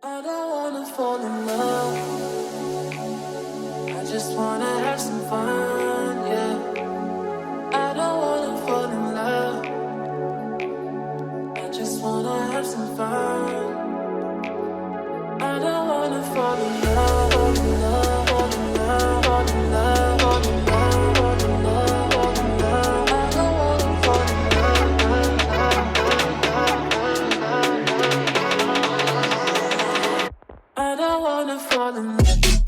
I don't wanna fall in love. I just wanna have some fun, yeah. I don't wanna fall in love. I just wanna have some fun. I don't wanna fall in love, fall in love, fall in love, fall in love, fall in love, fall in love, fall in love. I don't wanna fall in love. I don't wanna fall in love.